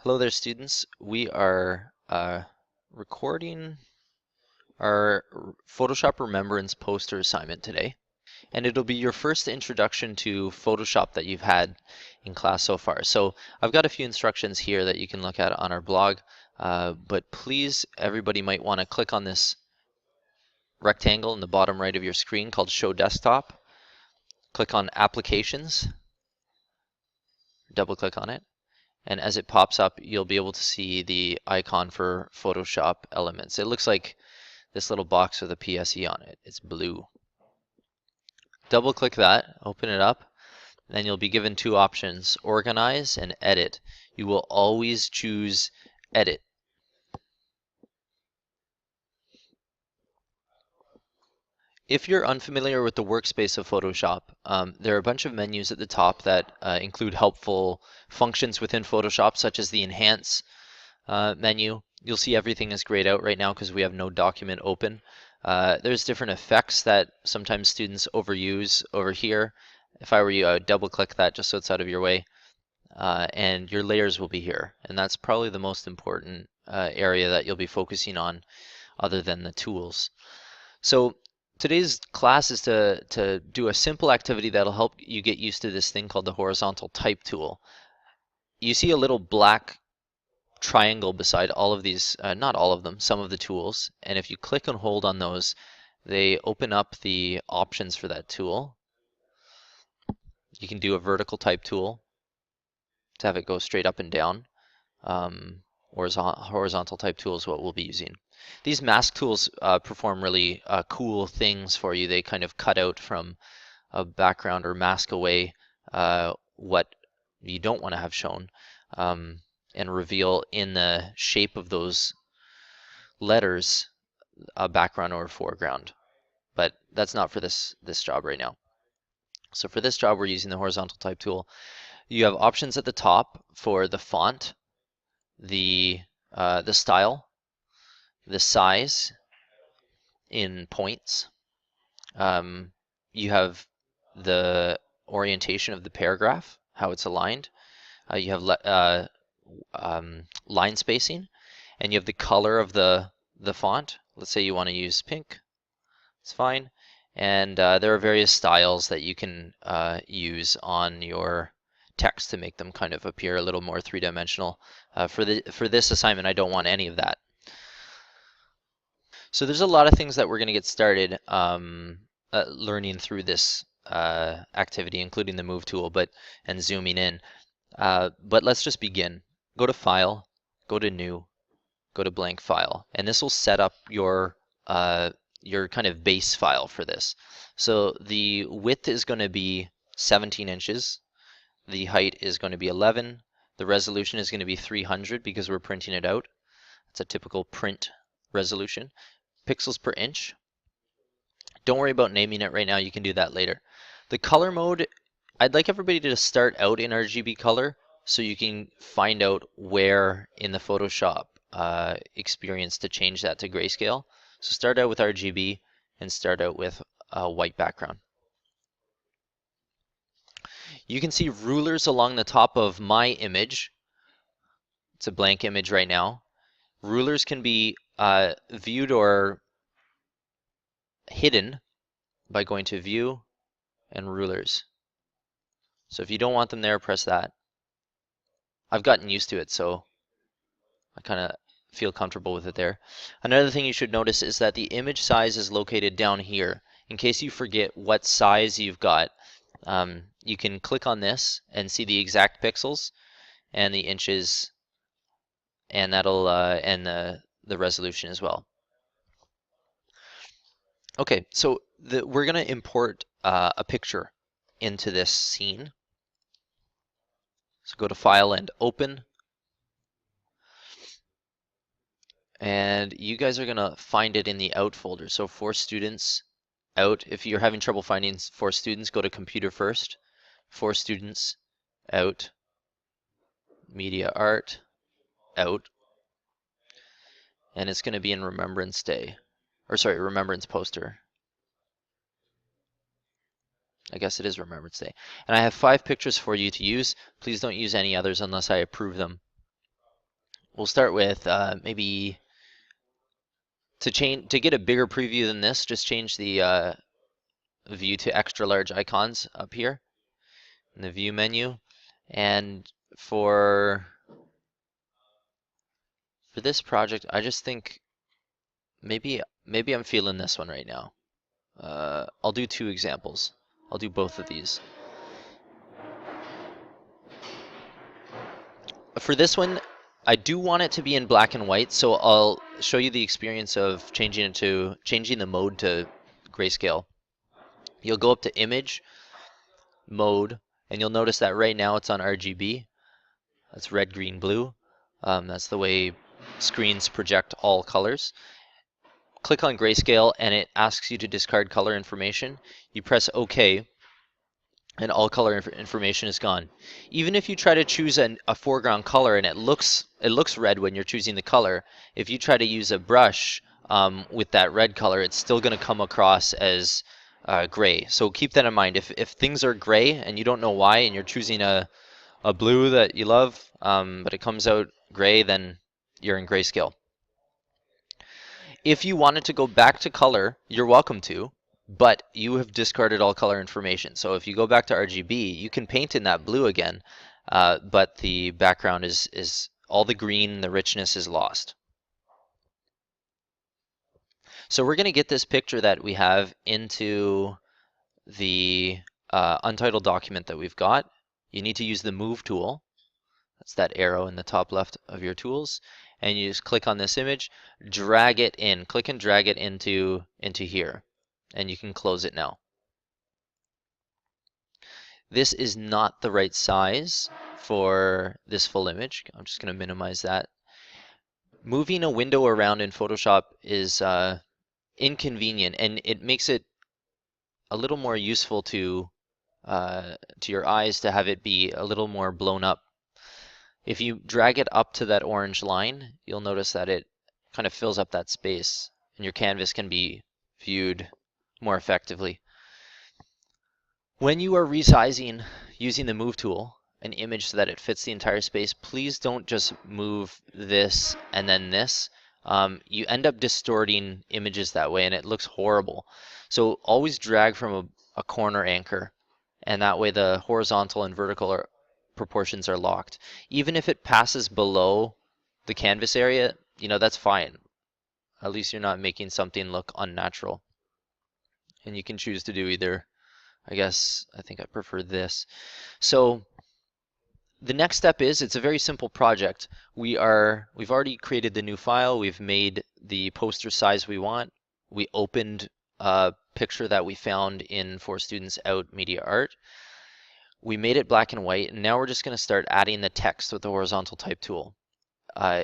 Hello there, students. We are recording our Photoshop Remembrance poster assignment today, and it'll be your first introduction to Photoshop that you've had in class so far. So I've got a few instructions here that you can look at on our blog, but please, everybody might want to click on this rectangle in the bottom right of your screen called Show Desktop. Click on Applications, double click on it. And as it pops up, you'll be able to see the icon for Photoshop Elements. It looks like this little box with a PSE on it. It's blue. Double click that, open it up, then you'll be given two options, Organize and Edit. You will always choose Edit. If you're unfamiliar with the workspace of Photoshop, there are a bunch of menus at the top that include helpful functions within Photoshop, such as the Enhance menu. You'll see everything is grayed out right now because we have no document open. There's different effects that sometimes students overuse over here. If I were you, I would double click that just so it's out of your way. And your layers will be here. And that's probably the most important area that you'll be focusing on other than the tools. So today's class is to do a simple activity that'll help you get used to this thing called the horizontal type tool. You see a little black triangle beside all of these, not all of them, some of the tools. And if you click and hold on those, they open up the options for that tool. You can do a vertical type tool to have it go straight up and down. Horizontal type tool is what we'll be using. These mask tools perform really cool things for you. They kind of cut out from a background or mask away what you don't want to have shown. And reveal in the shape of those letters a background or a foreground. But that's not for this job right now. So for this job, we're using the horizontal type tool. You have options at the top for the font, the style, the size in points. You have the orientation of the paragraph, how it's aligned. You have line spacing, and you have the color of the font. Let's say you want to use pink. It's fine. And there are various styles that you can use on your text to make them kind of appear a little more three-dimensional. For this assignment, I don't want any of that. So there's a lot of things that we're going to get started learning through this activity, including the move tool, and zooming in. But let's just begin. Go to File, go to New, go to Blank File, and this will set up your kind of base file for this. So the width is going to be 17 inches. The height is going to be 11. The resolution is going to be 300 because we're printing it out. It's a typical print resolution. Pixels per inch. Don't worry about naming it right now. You can do that later. The color mode, I'd like everybody to start out in RGB color so you can find out where in the Photoshop experience to change that to grayscale. So start out with RGB and start out with a white background. You can see rulers along the top of my image. It's a blank image right now. Rulers can be viewed or hidden by going to View and Rulers. So if you don't want them there, press that. I've gotten used to it, so I kind of feel comfortable with it there. Another thing you should notice is that the image size is located down here. In case you forget what size you've got, you can click on this and see the exact pixels and the inches, and that'll and the resolution as well. Okay, so we're going to import a picture into this scene. So go to File and Open. And you guys are going to find it in the Out folder. So for students, Out. If you're having trouble finding for students, go to Computer first. For students, Out. Media Art, Out. And it's going to be in Remembrance Day. Or sorry, Remembrance Poster. I guess it is Remembrance Day. And I have 5 pictures for you to use. Please don't use any others unless I approve them. we'll start with maybe to get a bigger preview than this, just change the view to extra large icons up here in the view menu. And for this project, I just think maybe I'm feeling this one right now. I'll do 2 examples. I'll do both of these. For this one, I do want it to be in black and white, so I'll show you the experience of changing the mode to grayscale. You'll go up to Image, Mode, and you'll notice that right now it's on RGB. That's red, green, blue. That's the way screens project all colors. Click on grayscale and it asks you to discard color information. You press OK and all color information is gone. Even if you try to choose a foreground color and it looks red when you're choosing the color, if you try to use a brush with that red color, it's still going to come across as gray. So keep that in mind. If things are gray and you don't know why and you're choosing a blue that you love, but it comes out gray, then you're in grayscale. If you wanted to go back to color, you're welcome to, but you have discarded all color information. So if you go back to RGB, you can paint in that blue again, but the background is all the green, the richness is lost. So we're going to get this picture that we have into the untitled document that we've got. You need to use the Move tool. That's that arrow in the top left of your tools. And you just click on this image, drag it in, click and drag it into here. And you can close it now. This is not the right size for this full image. I'm just going to minimize that. Moving a window around in Photoshop is inconvenient, and it makes it a little more useful to your eyes to have it be a little more blown up. If you drag it up to that orange line, you'll notice that it kind of fills up that space and your canvas can be viewed more effectively. When you are resizing using the Move tool, an image so that it fits the entire space, please don't just move this and then this. You end up distorting images that way and it looks horrible. So always drag from a corner anchor, and that way the horizontal and vertical proportions are locked. Even if it passes below the canvas area, that's fine. At least you're not making something look unnatural. And you can choose to do either. I think I prefer this. So the next step is, it's a very simple project. We've already created the new file. We've made the poster size we want. We opened a picture that we found in For Students Out Media Art. We made it black and white, and now we're just going to start adding the text with the horizontal type tool.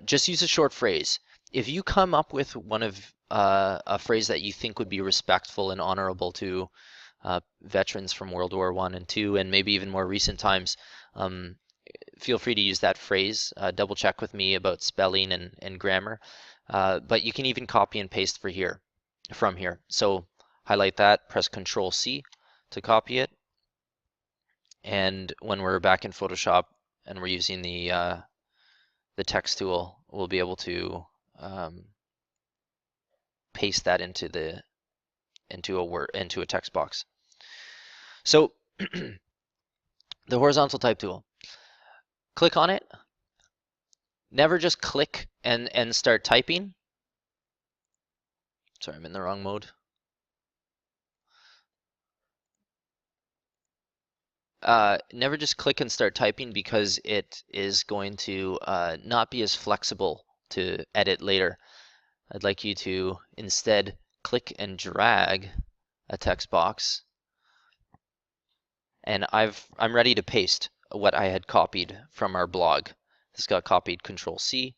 Just use a short phrase. If you come up with one of a phrase that you think would be respectful and honorable to veterans from World War I and II, and maybe even more recent times, feel free to use that phrase. Double check with me about spelling and grammar. But you can even copy and paste from here. So highlight that, press Control-C to copy it. And when we're back in Photoshop and we're using the text tool, we'll be able to paste that into a text box. So the horizontal type tool. Click on it. Never just click and start typing. Sorry, I'm in the wrong mode. Never just click and start typing, because it is going to not be as flexible to edit later. I'd like you to instead click and drag a text box, and I'm ready to paste what I had copied from our blog. This got copied, Control-C.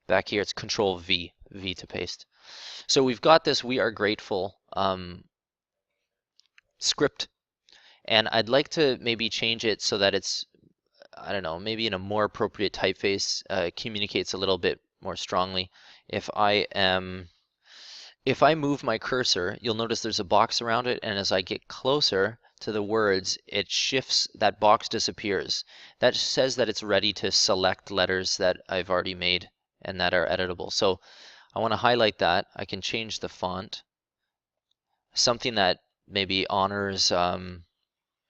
Back here it's Control-V, V to paste. So we've got this We Are Grateful script. And I'd like to maybe change it so that it's, I don't know, maybe in a more appropriate typeface, communicates a little bit more strongly. If I move my cursor, you'll notice there's a box around it, and as I get closer to the words, it shifts, that box disappears. That says that it's ready to select letters that I've already made and that are editable. So I want to highlight that. I can change the font. Something that maybe honors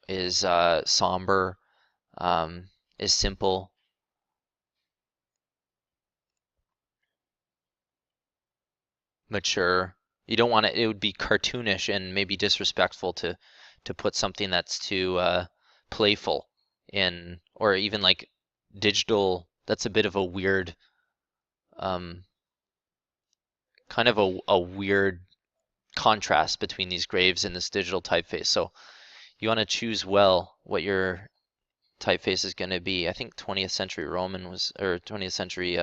is somber, is simple. Mature. You don't want it would be cartoonish and maybe disrespectful to put something that's too playful in, or even like digital. That's a bit of a weird, um, kind of a weird contrast between these graves and this digital typeface. So you want to choose well what your typeface is going to be. I think 20th century Roman was, or 20th century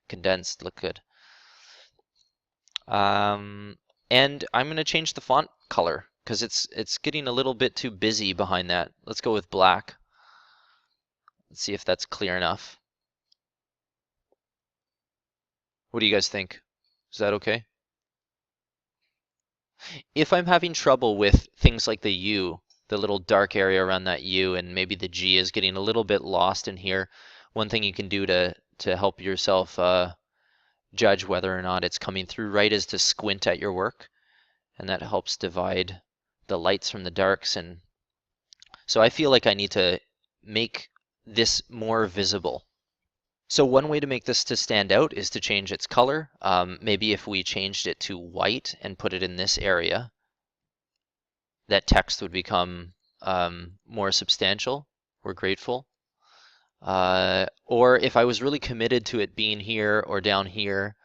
condensed look good. And I'm going to change the font color because it's getting a little bit too busy behind that. Let's go with black. Let's see if that's clear enough. What do you guys think? Is that okay? If I'm having trouble with things like the U, the little dark area around that U, and maybe the G is getting a little bit lost in here, one thing you can do to help yourself judge whether or not it's coming through right is to squint at your work, and that helps divide the lights from the darks. And so I feel like I need to make this more visible. So one way to make this to stand out is to change its color. Maybe if we changed it to white and put it in this area, that text would become more substantial. We're grateful. Or if I was really committed to it being here or down here,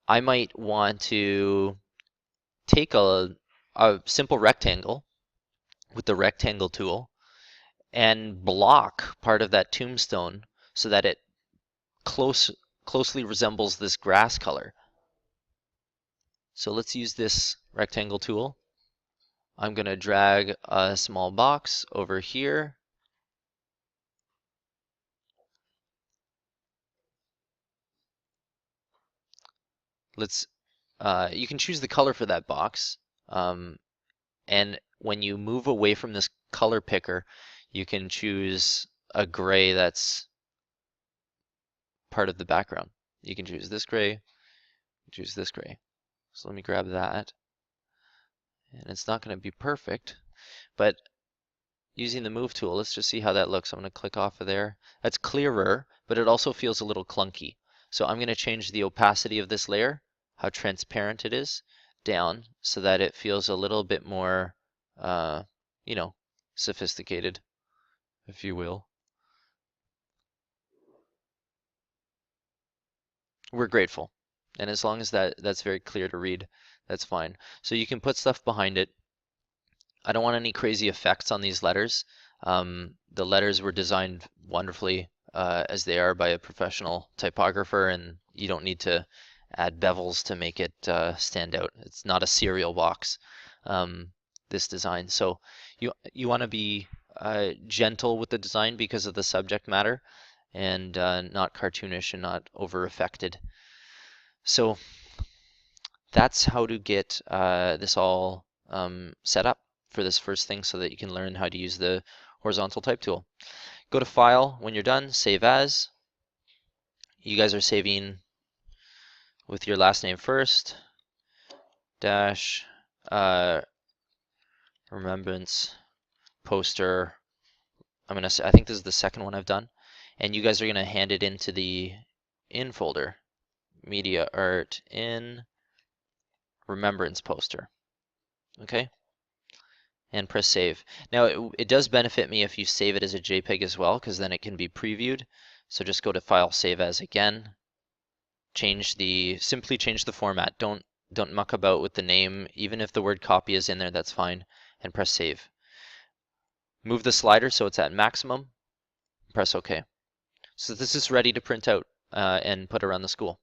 I might want to take a simple rectangle with the rectangle tool and block part of that tombstone so that it closely resembles this grass color. So let's use this rectangle tool. I'm going to drag a small box over here. Let's you can choose the color for that box, and when you move away from this color picker, you can choose a gray that's part of the background. You can choose this gray, choose this gray. So let me grab that. And it's not going to be perfect, but using the move tool, let's just see how that looks. I'm going to click off of there. That's clearer, but it also feels a little clunky. So I'm going to change the opacity of this layer, how transparent it is, down so that it feels a little bit more, you know, sophisticated, if you will. We're grateful. And as long as that's very clear to read, that's fine. So you can put stuff behind it. I don't want any crazy effects on these letters. The letters were designed wonderfully as they are by a professional typographer, and you don't need to add bevels to make it stand out. It's not a cereal box, this design. So you want to be gentle with the design because of the subject matter, and not cartoonish and not over affected. So that's how to get this all set up for this first thing so that you can learn how to use the horizontal type tool. Go to File when you're done, Save As. You guys are saving with your last name first, dash, Remembrance, poster. I think this is the second one I've done. And you guys are gonna hand it into the in folder, media art in Remembrance poster. Okay? And press save. Now it does benefit me if you save it as a JPEG as well, because then it can be previewed. So just go to File, Save As again. Simply change the format. Don't muck about with the name. Even if the word copy is in there, that's fine. And press save. Move the slider so it's at maximum. Press OK. So this is ready to print out and put around the school.